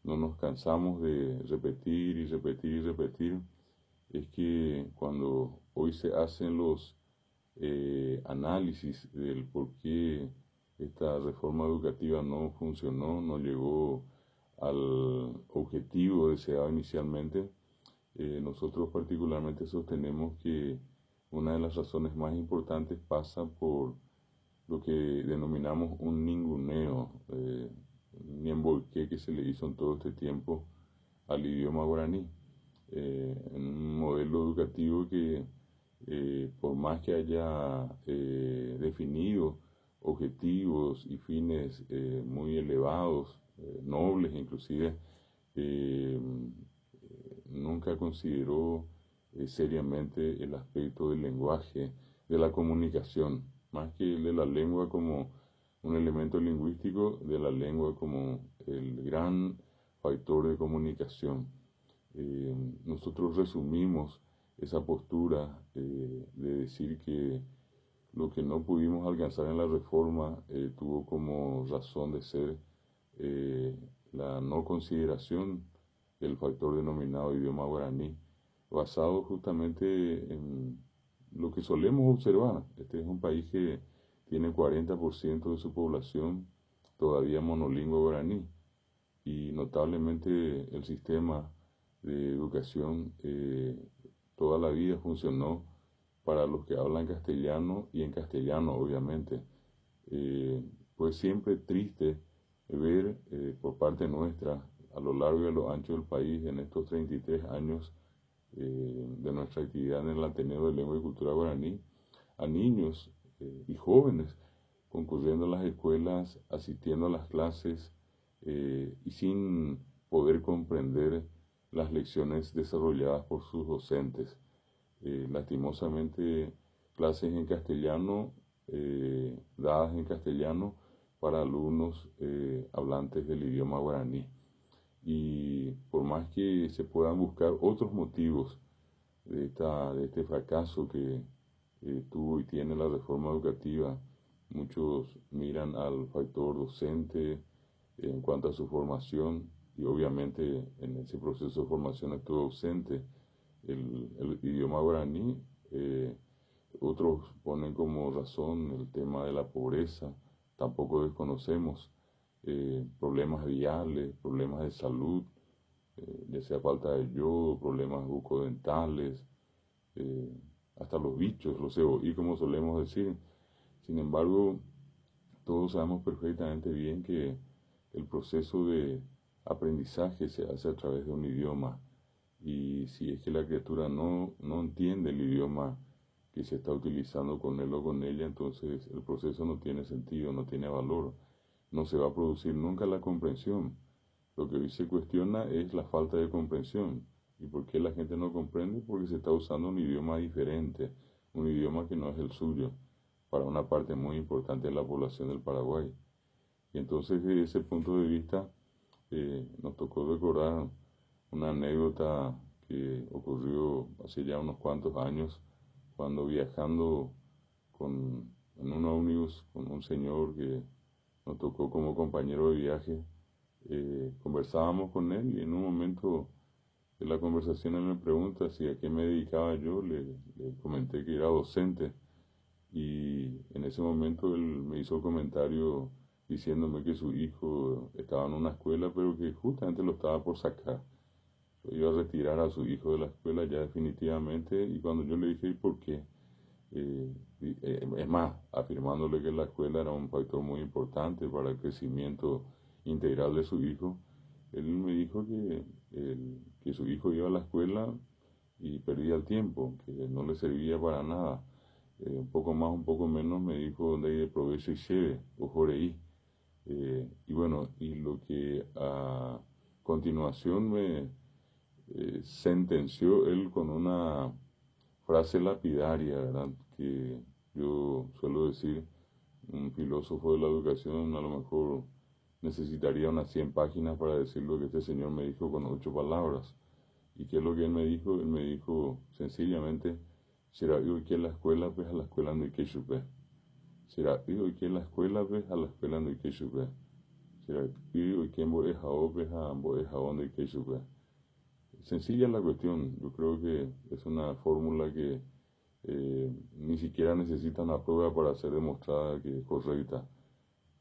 no nos cansamos de repetir y repetir y repetir, es que cuando hoy se hacen los análisis del por qué esta reforma educativa no funcionó, no llegó al objetivo deseado inicialmente, nosotros particularmente sostenemos que una de las razones más importantes pasa por lo que denominamos un ninguneo, un embolqué que se le hizo en todo este tiempo al idioma guaraní, en un modelo educativo que por más que haya definido objetivos y fines muy elevados, nobles inclusive, eh, nunca consideró seriamente el aspecto del lenguaje, de la comunicación, más que el de la lengua como un elemento lingüístico, de la lengua como el gran factor de comunicación. Eh, Nosotros resumimos esa postura de decir que lo que no pudimos alcanzar en la reforma tuvo como razón de ser eh, la no consideración del factor denominado idioma guaraní, basado justamente en lo que solemos observar. Este es un país que tiene 40% de su población todavía monolingüe guaraní y notablemente el sistema de educación toda la vida funcionó para los que hablan castellano y en castellano, obviamente. Eh, pues siempre triste ver por parte nuestra, a lo largo y a lo ancho del país, en estos 33 años de nuestra actividad en el Ateneo de Lengua y Cultura Guaraní, a niños y jóvenes concurriendo a las escuelas, asistiendo a las clases y sin poder comprender las lecciones desarrolladas por sus docentes. Lastimosamente, clases en castellano, dadas en castellano para alumnos hablantes del idioma guaraní. Y por más que se puedan buscar otros motivos de este fracaso que tuvo y tiene la reforma educativa, muchos miran al factor docente en cuanto a su formación y obviamente en ese proceso de formación estuvo ausente el idioma guaraní. eh, Otros ponen como razón el tema de la pobreza, tampoco desconocemos problemas viales, problemas de salud, ya sea falta de yodo, problemas bucodentales, eh, hasta los bichos, los cebollí, como solemos decir. Sin embargo, todos sabemos perfectamente bien que el proceso de aprendizaje se hace a través de un idioma y si es que la criatura no entiende el idioma que se está utilizando con él o con ella, entonces el proceso no tiene sentido, no tiene valor, no se va a producir nunca la comprensión. Lo que hoy se cuestiona es la falta de comprensión. ¿Y por qué la gente no comprende? Porque se está usando un idioma diferente, un idioma que no es el suyo, para una parte muy importante de la población del Paraguay. Y entonces, desde ese punto de vista, nos tocó recordar una anécdota que ocurrió hace ya unos cuantos años, cuando viajando en un ómnibus con un señor que nos tocó como compañero de viaje, conversábamos con él y en un momento de la conversación él me pregunta si a qué me dedicaba yo, le comenté que era docente y en ese momento él me hizo el comentario diciéndome que su hijo estaba en una escuela pero que justamente lo estaba por sacar. Yo iba a retirar a su hijo de la escuela ya definitivamente y cuando yo le dije ¿y por qué? Es más, afirmándole que la escuela era un factor muy importante para el crecimiento integral de su hijo, él me dijo que su hijo iba a la escuela y perdía el tiempo, que no le servía para nada. Un poco más, un poco menos, me dijo donde hay de provecho y lleve, o joreí. Y bueno, y lo que a continuación me sentenció él con una frase lapidaria, ¿verdad? Que yo suelo decir, un filósofo de la educación a lo mejor necesitaría unas 100 páginas para decir lo que este señor me dijo con 8 palabras. ¿Y qué es lo que él me dijo? Él me dijo sencillamente, será yo que en la escuela, pues a la escuela no hay que chupar. Será yo que en la escuela, pues a la escuela no hay que chupar. Sencilla la cuestión, yo creo que es una fórmula que ni siquiera necesita una prueba para ser demostrada que es correcta.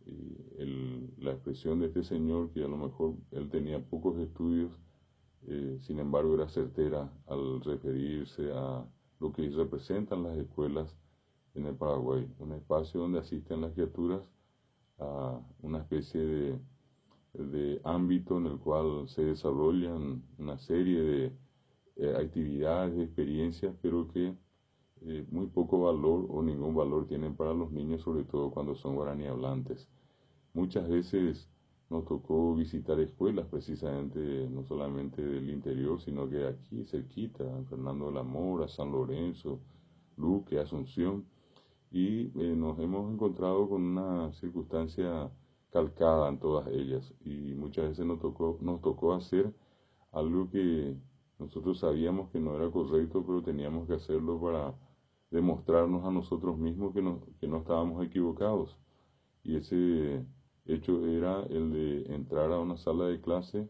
Y la expresión de este señor, que a lo mejor él tenía pocos estudios, sin embargo era certera al referirse a lo que representan las escuelas en el Paraguay, un espacio donde asisten las criaturas a una especie de ámbito en el cual se desarrollan una serie de actividades, de experiencias, pero que muy poco valor o ningún valor tienen para los niños, sobre todo cuando son guaraní hablantes. Muchas veces nos tocó visitar escuelas precisamente, no solamente del interior, sino que aquí cerquita, Fernando de la Mora, San Lorenzo, Luque, Asunción, y nos hemos encontrado con una circunstancia calcada en todas ellas, y muchas veces nos tocó hacer algo que nosotros sabíamos que no era correcto, pero teníamos que hacerlo para demostrarnos a nosotros mismos que no estábamos equivocados. Y ese hecho era el de entrar a una sala de clase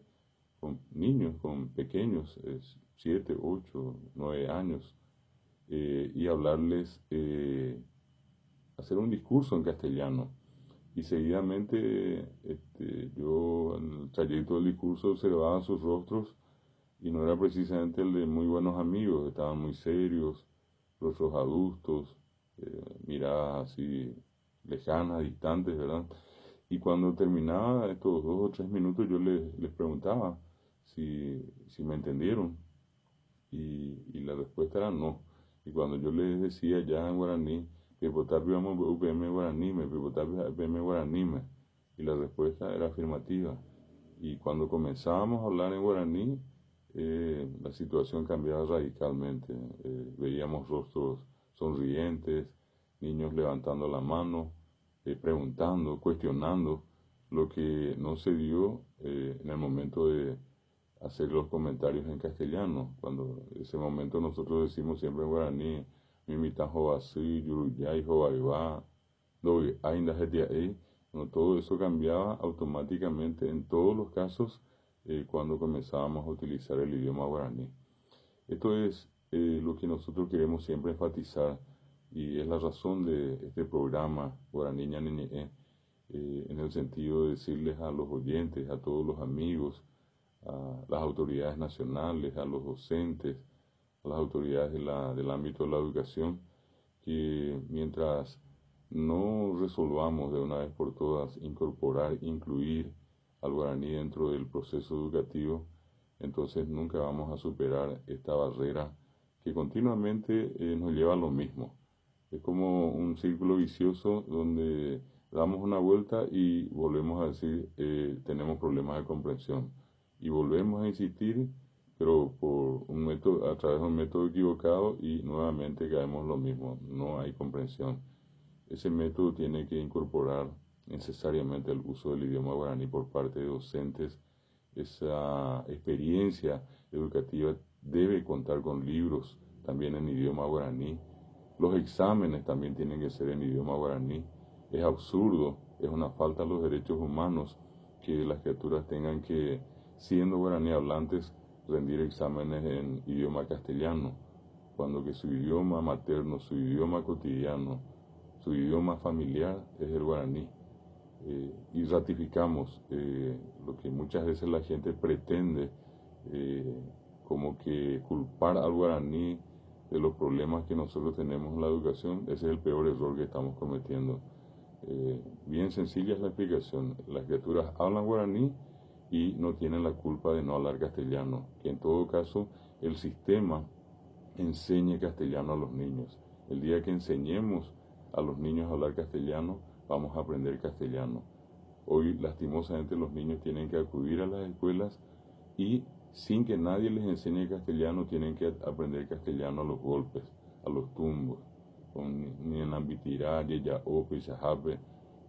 con niños, con pequeños, 7, 8, 9 años, y hablarles, hacer un discurso en castellano. Y seguidamente yo en el trayecto del discurso observaba sus rostros y no era precisamente el de muy buenos amigos, estaban muy serios, rostros adultos, miradas así lejanas, distantes, ¿verdad? Y cuando terminaba estos 2 o 3 minutos yo les preguntaba si me entendieron y la respuesta era no. Y cuando yo les decía ya en guaraní, que votar vamos UPM guaranime, que votar UPM guaranime, y la respuesta era afirmativa. Y cuando comenzábamos a hablar en guaraní, la situación cambiaba radicalmente. Veíamos rostros sonrientes, niños levantando la mano, preguntando, cuestionando, lo que no se dio en el momento de hacer los comentarios en castellano. Cuando en ese momento nosotros decimos siempre en guaraní, mimitan jovasí, yuruyay, jovaivá, doy ainda jetiaei. Bueno, todo eso cambiaba automáticamente en todos los casos cuando comenzábamos a utilizar el idioma guaraní. Esto es lo que nosotros queremos siempre enfatizar y es la razón de este programa Guaraní Ñañeñe, en el sentido de decirles a los oyentes, a todos los amigos, a las autoridades nacionales, a los docentes, a las autoridades del ámbito de la educación, que mientras no resolvamos de una vez por todas incorporar, incluir al guaraní dentro del proceso educativo, entonces nunca vamos a superar esta barrera que continuamente nos lleva a lo mismo. Es como un círculo vicioso donde damos una vuelta y volvemos a decir tenemos problemas de comprensión y volvemos a insistir, pero por un método, a través de un método equivocado, y nuevamente caemos lo mismo, no hay comprensión. Ese método tiene que incorporar necesariamente el uso del idioma guaraní por parte de docentes. Esa experiencia educativa debe contar con libros también en idioma guaraní. Los exámenes también tienen que ser en idioma guaraní. Es absurdo, es una falta a los derechos humanos que las criaturas tengan que, siendo guaraní hablantes, rendir exámenes en idioma castellano, cuando que su idioma materno, su idioma cotidiano, su idioma familiar es el guaraní. Y ratificamos lo que muchas veces la gente pretende, como que culpar al guaraní de los problemas que nosotros tenemos en la educación. Ese es el peor error que estamos cometiendo. Bien sencilla es la explicación. Las criaturas hablan guaraní y no tienen la culpa de no hablar castellano, que en todo caso el sistema enseñe castellano a los niños. El día que enseñemos a los niños a hablar castellano, vamos a aprender castellano. Hoy lastimosamente los niños tienen que acudir a las escuelas y sin que nadie les enseñe castellano tienen que aprender castellano a los golpes, a los tumbos, ni en ambitirá, ya ope, shahape,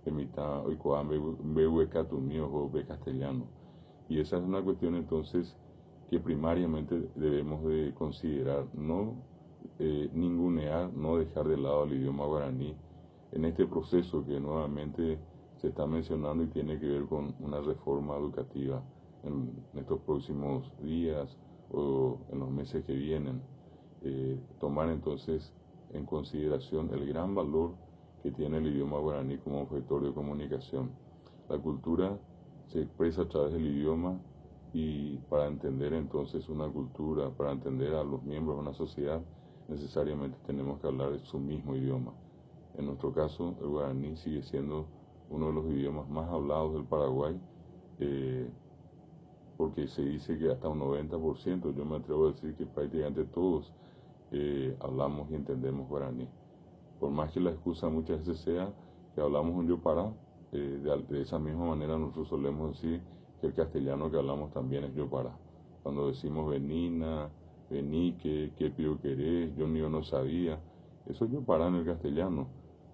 emita, oikoambe, behuecatumio, jope castellano. Y esa es una cuestión entonces que primariamente debemos de considerar, no ningunear, no dejar de lado el idioma guaraní en este proceso que nuevamente se está mencionando y tiene que ver con una reforma educativa en estos próximos días o en los meses que vienen. Tomar entonces en consideración el gran valor que tiene el idioma guaraní como vector de comunicación. La cultura se expresa a través del idioma y para entender entonces una cultura, para entender a los miembros de una sociedad, necesariamente tenemos que hablar su mismo idioma. En nuestro caso, el guaraní sigue siendo uno de los idiomas más hablados del Paraguay, porque se dice que hasta un 90%, yo me atrevo a decir que prácticamente todos hablamos y entendemos guaraní. Por más que la excusa muchas veces sea que hablamos un yopará, de esa misma manera nosotros solemos decir que el castellano que hablamos también es yopará. Cuando decimos venina, venique, qué pío querés, yo ni yo no sabía, eso es yopará en el castellano.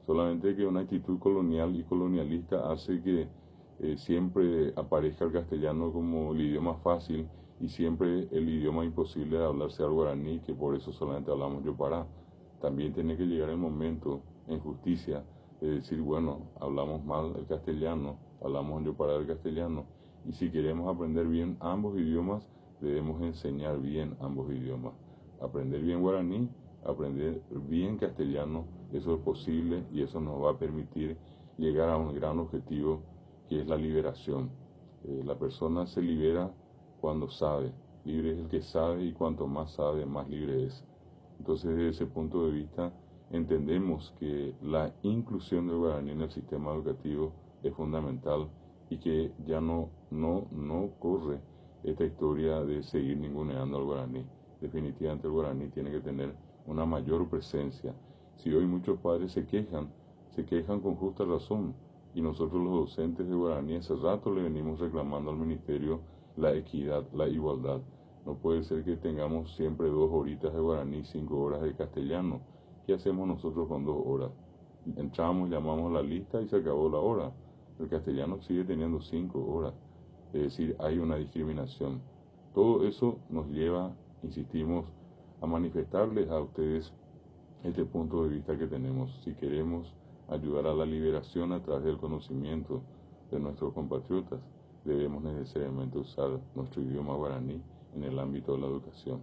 Solamente que una actitud colonial y colonialista hace que siempre aparezca el castellano como el idioma fácil y siempre el idioma imposible de hablar sea el guaraní, que por eso solamente hablamos yopará. También tiene que llegar el momento, en justicia, de decir, bueno, hablamos mal el castellano, hablamos yopará del castellano, y si queremos aprender bien ambos idiomas, debemos enseñar bien ambos idiomas. Aprender bien guaraní, aprender bien castellano, eso es posible y eso nos va a permitir llegar a un gran objetivo que es la liberación. La persona se libera cuando sabe, libre es el que sabe y cuanto más sabe, más libre es. Entonces, desde ese punto de vista, entendemos que la inclusión del guaraní en el sistema educativo es fundamental y que ya no corre esta historia de seguir ninguneando al guaraní. Definitivamente el guaraní tiene que tener una mayor presencia. Si hoy muchos padres se quejan con justa razón, y nosotros los docentes de guaraní hace rato le venimos reclamando al ministerio la equidad, la igualdad. No puede ser que tengamos siempre 2 horitas de guaraní, 5 horas de castellano. ¿Qué hacemos nosotros con 2 horas? Entramos, llamamos la lista y se acabó la hora. El castellano sigue teniendo 5 horas. Es decir, hay una discriminación. Todo eso nos lleva, insistimos, a manifestarles a ustedes este punto de vista que tenemos. Si queremos ayudar a la liberación a través del conocimiento de nuestros compatriotas, debemos necesariamente usar nuestro idioma guaraní en el ámbito de la educación.